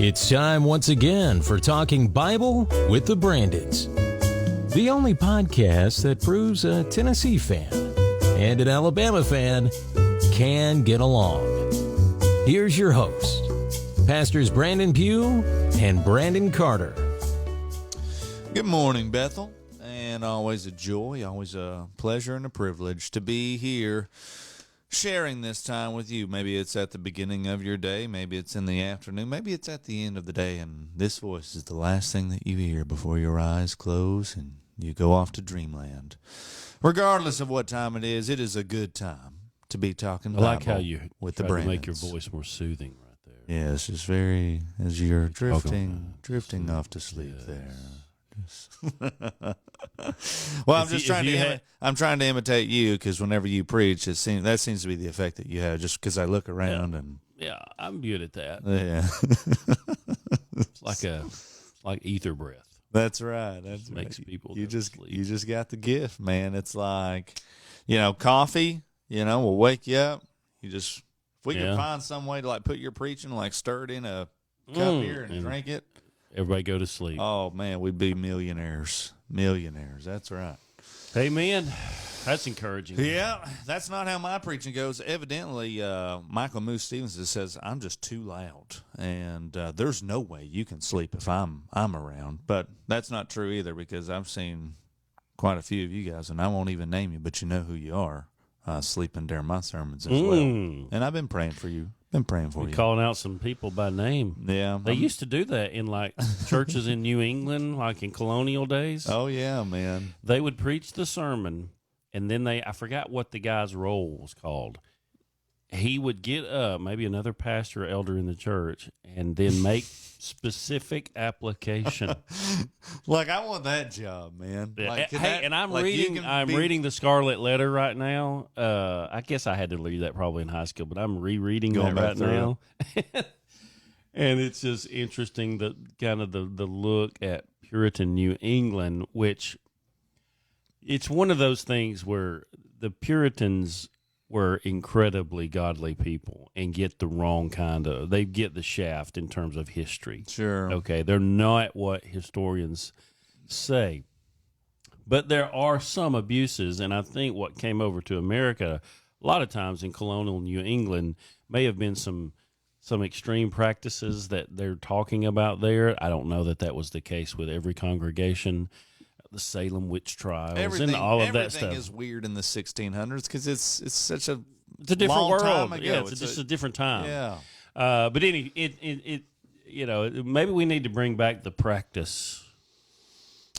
It's time once again for Talking Bible with the Brandons, the only podcast that proves a Tennessee fan and an Alabama fan can get along. Here's your host, Pastors Brandon Pugh and Brandon Carter. Good morning, Bethel, and always a joy, always a pleasure and a privilege to be here sharing this time with you. Maybe it's at the beginning of your day, maybe it's in the afternoon, maybe it's at the end of the day, and this voice is the last thing that you hear before your eyes close and you go off to dreamland. Regardless of what time it is a good time to be talking Bible. I like how you with the tried to Brandons. make your voice more soothing right there. Yes, it's very, as you're drifting Soothing. off to sleep Yes. there. Well, I'm trying to imitate you, because whenever you preach, that seems to be the effect that you have. Just because I look around and Yeah, I'm good at that. yeah, It's like ether breath. that's right. That's Makes right. people You go to just sleep. you just got the gift, man. It's like, coffee. Will wake you up. If we Yeah. could find some way to like put your preaching, like stir it in a cup here and drink it. Everybody go to sleep. Oh man, we'd be millionaires. Millionaires. That's right. Amen. That's encouraging. Yeah, that's not how my preaching goes. Evidently, Michael Moose Stevenson says I'm just too loud, and there's no way you can sleep if I'm around. But that's not true either, because I've seen quite a few of you guys, and I won't even name you, but you know who you are, sleeping during my sermons as well. And I've been praying for you. Been praying for you. Calling out some people by name. Yeah, They used to do that in like churches in New England, like in colonial days. Oh yeah, man. They would preach the sermon, and then I forgot what the guy's role was called. He would get up, maybe another pastor or elder in the church, and then make specific application. Like, I want that job, man. Like, And I'm reading the Scarlet Letter right now. I guess I had to read that probably in high school, but I'm rereading Going that back right through now. And it's just interesting, the kind of the look at Puritan New England, which it's one of those things where the Puritans were incredibly godly people and get the wrong they get the shaft in terms of history. Sure. Okay, they're not what historians say. But there are some abuses, and I think what came over to America a lot of times in colonial New England may have been some extreme practices that they're talking about there. I don't know that was the case with every congregation. The Salem witch trials and all of that stuff. Everything is weird in the 1600s because it's such a different long world. time ago. Yeah, it's just a different time. Yeah. But maybe we need to bring back the practice.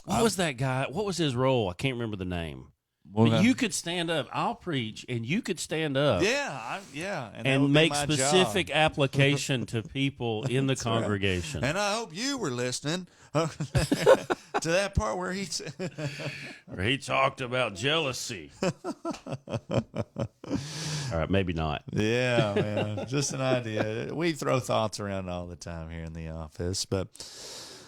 What was that guy? What was his role? I can't remember the name. But you could stand up. I'll preach, and you could stand up. Yeah, and make specific application to people in the congregation. Right. And I hope you were listening to that part where where he talked about jealousy. All right, maybe not. Yeah, man, just an idea. We throw thoughts around all the time here in the office, but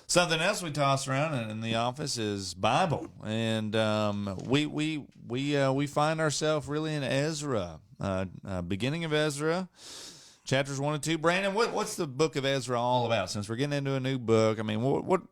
something else we toss around in the office is Bible, and we find ourselves really in Ezra, beginning of Ezra, chapters 1 and 2. Brandon, what's the book of Ezra all about? Since we're getting into a new book, I mean, what?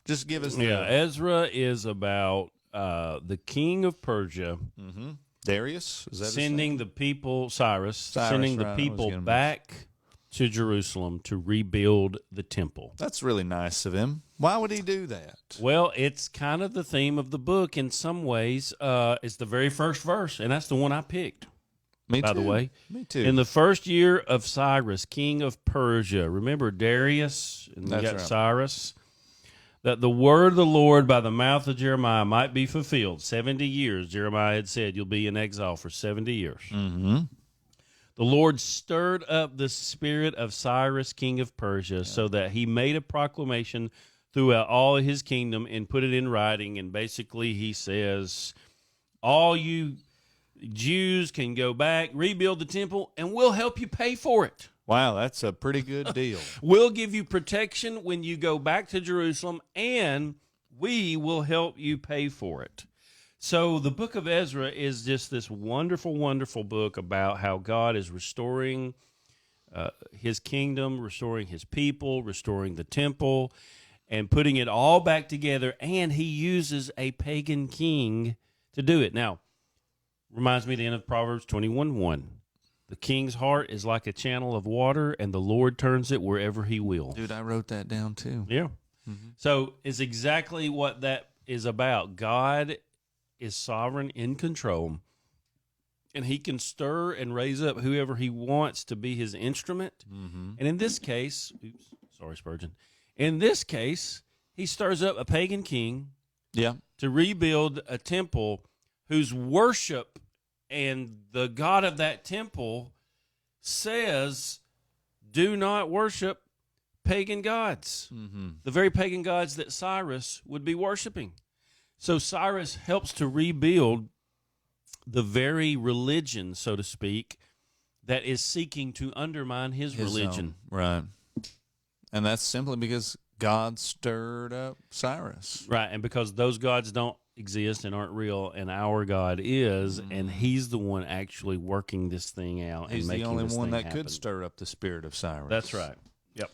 Just give us. Ezra is about the king of Persia. Mm-hmm. Darius, is that sending the people, Cyrus sending the people back to Jerusalem to rebuild the temple. That's really nice of him. Why would he do that? Well, it's kind of the theme of the book in some ways. It's the very first verse, and that's the one I picked. By the way. Me too. In the first year of Cyrus, king of Persia. Remember Darius and you got right. Cyrus? That the word of the Lord by the mouth of Jeremiah might be fulfilled. 70 years, Jeremiah had said, you'll be in exile for 70 years. Mm-hmm. The Lord stirred up the spirit of Cyrus, king of Persia, so that he made a proclamation throughout all his kingdom and put it in writing. And basically he says, all you Jews can go back, rebuild the temple, and we'll help you pay for it. Wow, that's a pretty good deal. We'll give you protection when you go back to Jerusalem, and we will help you pay for it. So the book of Ezra is just this wonderful, wonderful book about how God is restoring his kingdom, restoring his people, restoring the temple, and putting it all back together. And he uses a pagan king to do it. Now, reminds me of the end of Proverbs 21:1. The king's heart is like a channel of water, and the Lord turns it wherever he will. Dude, I wrote that down too. Yeah. So it's exactly what that is about. God is sovereign, in control, and he can stir and raise up whoever he wants to be his instrument. And in this case, sorry, Spurgeon. In this case, he stirs up a pagan king to rebuild a temple whose worship and the God of that temple says, do not worship pagan gods, the very pagan gods that Cyrus would be worshiping. So Cyrus helps to rebuild the very religion, so to speak, that is seeking to undermine his religion. Right. And that's simply because God stirred up Cyrus. Right, and because those gods don't exist and aren't real, and our God is, and he's the one actually working this thing out. He's and making the only this one thing that happen. could stir up the spirit of Cyrus. That's right. Yep.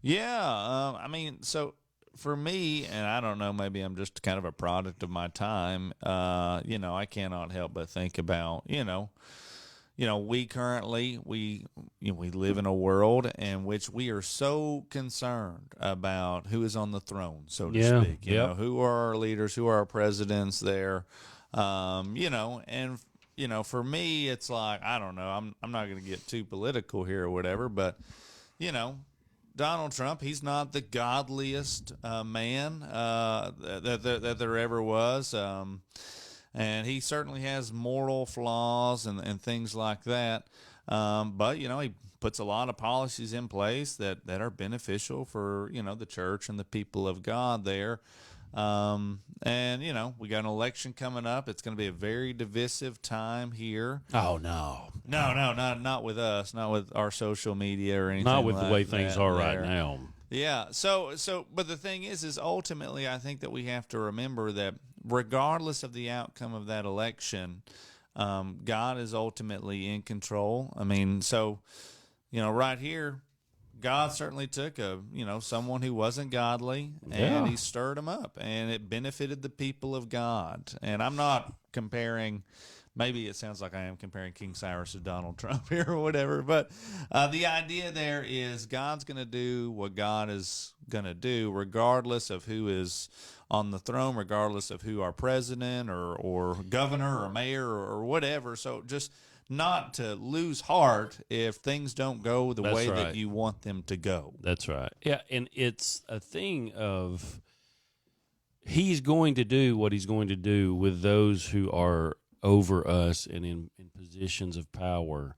Yeah, I mean, so for me, and I don't know, maybe I'm just kind of a product of my time. I cannot help but think about, we currently we live in a world in which we are so concerned about who is on the throne, so to speak. Who are our leaders, who are our presidents there, and for me, it's like, I don't know. I'm not going to get too political here or whatever, but Donald Trump, he's not the godliest man that there ever was. And he certainly has moral flaws and things like that. But, he puts a lot of policies in place that are beneficial for, the church and the people of God there. And, we got an election coming up. It's going to be a very divisive time here. Oh, no. No, not with us, not with our social media or anything. Not with like the way things are right there. now. Yeah. So, but the thing is ultimately, I think that we have to remember that regardless of the outcome of that election, God is ultimately in control. I mean, so, right here, God certainly took someone who wasn't godly, and he stirred him up, and it benefited the people of God. And I'm not comparing. Maybe it sounds like I am comparing King Cyrus to Donald Trump here or whatever, but the idea there is God's going to do what God is going to do, regardless of who is on the throne, regardless of who our president or governor or mayor or whatever. So just not to lose heart if things don't go the way that you want them to go. That's right. Yeah, and it's a thing of he's going to do what he's going to do with those who are over us and in positions of power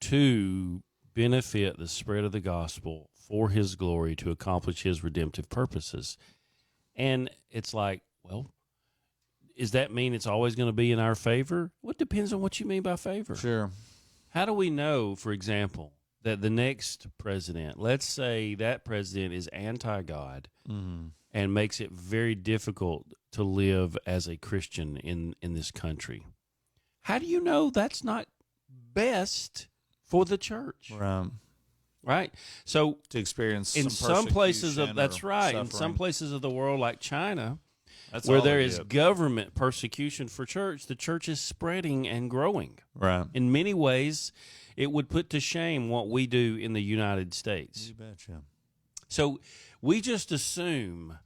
to benefit the spread of the gospel for his glory, to accomplish his redemptive purposes. And it's like, well, does that mean it's always going to be in our favor? Well, it depends on what you mean by favor. Sure. How do we know, for example, that the next president, let's say that president is anti-God and makes it very difficult to live as a Christian in this country? How do you know that's not best for the church? Right. So to experience in some places of suffering. In some places of the world, like China, where there is government persecution for church, the church is spreading and growing. Right. In many ways, it would put to shame what we do in the United States. You betcha. So we just assume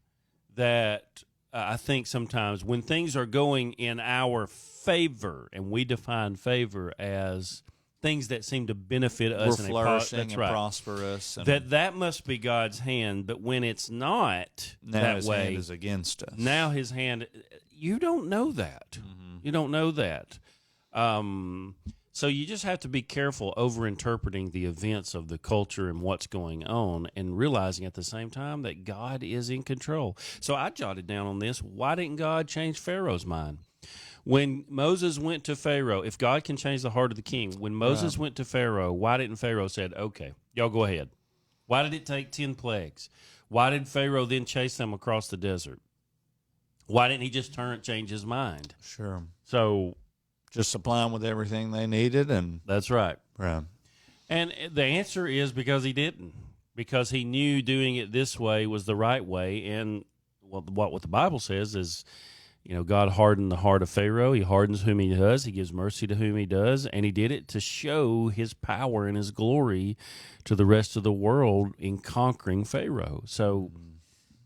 that I think sometimes when things are going in our favor, and we define favor as things that seem to benefit us, we're flourishing and prosperous, and that must be God's hand. But when it's not now that his way, hand is against us. Now his hand, you don't know that. You don't know that. So you just have to be careful over-interpreting the events of the culture and what's going on, and realizing at the same time that God is in control. So I jotted down on this, why didn't God change Pharaoh's mind? When Moses went to Pharaoh, if God can change the heart of the king, when Moses went to Pharaoh, why didn't Pharaoh said, okay, y'all go ahead? Why did it take 10 plagues? Why did Pharaoh then chase them across the desert? Why didn't he just change his mind? Sure. So just supply them with everything they needed, and that's right. Right. And the answer is because he didn't. Because he knew doing it this way was the right way. And what the Bible says is, God hardened the heart of Pharaoh. He hardens whom he does. He gives mercy to whom he does. And he did it to show his power and his glory to the rest of the world in conquering Pharaoh. So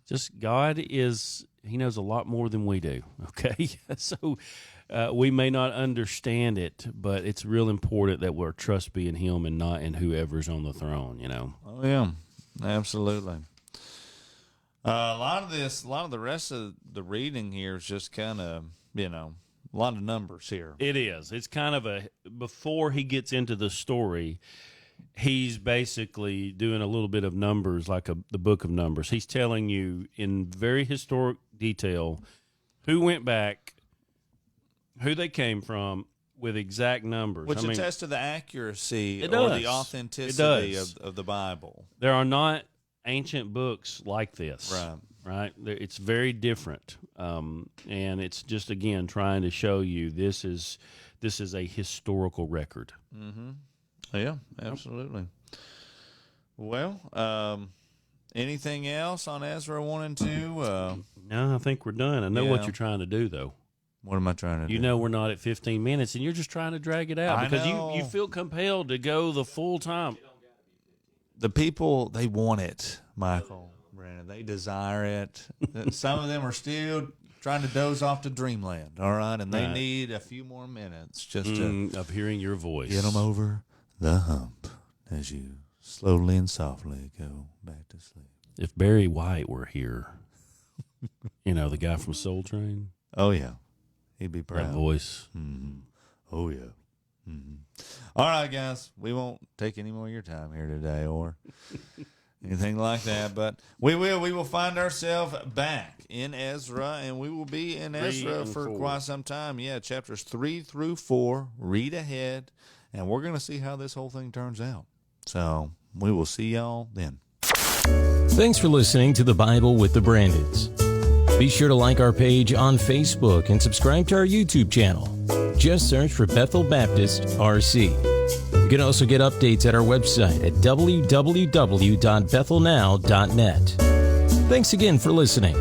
just God he knows a lot more than we do, okay? So we may not understand it, but it's real important that our trust be in him and not in whoever's on the throne, Oh, yeah, absolutely. A lot of the rest of the reading here is just kind of, a lot of numbers here. It is. It's kind of before he gets into the story, he's basically doing a little bit of numbers, like the book of Numbers. He's telling you in very historic detail who went back, who they came from, with exact numbers. Which attests to the accuracy or the authenticity of the Bible. There are not ancient books like this. Right. It's very different. And it's just, again, trying to show you this is a historical record. Mm-hmm. Yeah, absolutely. Well, anything else on Ezra 1 and 2? No, I think we're done. I know what you're trying to do, though. What am I trying to do? You know we're not at 15 minutes, and you're just trying to drag it out because you feel compelled to go the full time. The people, they want it, Michael, Brandon. They desire it. Some of them are still trying to doze off to dreamland, all right? And they need a few more minutes just of hearing your voice. Get them over the hump as you slowly and softly go back to sleep. If Barry White were here, the guy from Soul Train. Oh, yeah. He'd be proud. That voice. Mm-hmm. Oh, yeah. Mm-hmm. All right, guys. We won't take any more of your time here today or anything like that, but we will find ourselves back in Ezra, and we will be in Ezra for quite some time. Yeah, chapters 3 through 4. Read ahead, and we're going to see how this whole thing turns out. So we will see y'all then. Thanks for listening to the Bible with the Brandons. Be sure to like our page on Facebook and subscribe to our YouTube channel. Just search for Bethel Baptist RC. You can also get updates at our website at www.bethelnow.net. Thanks again for listening.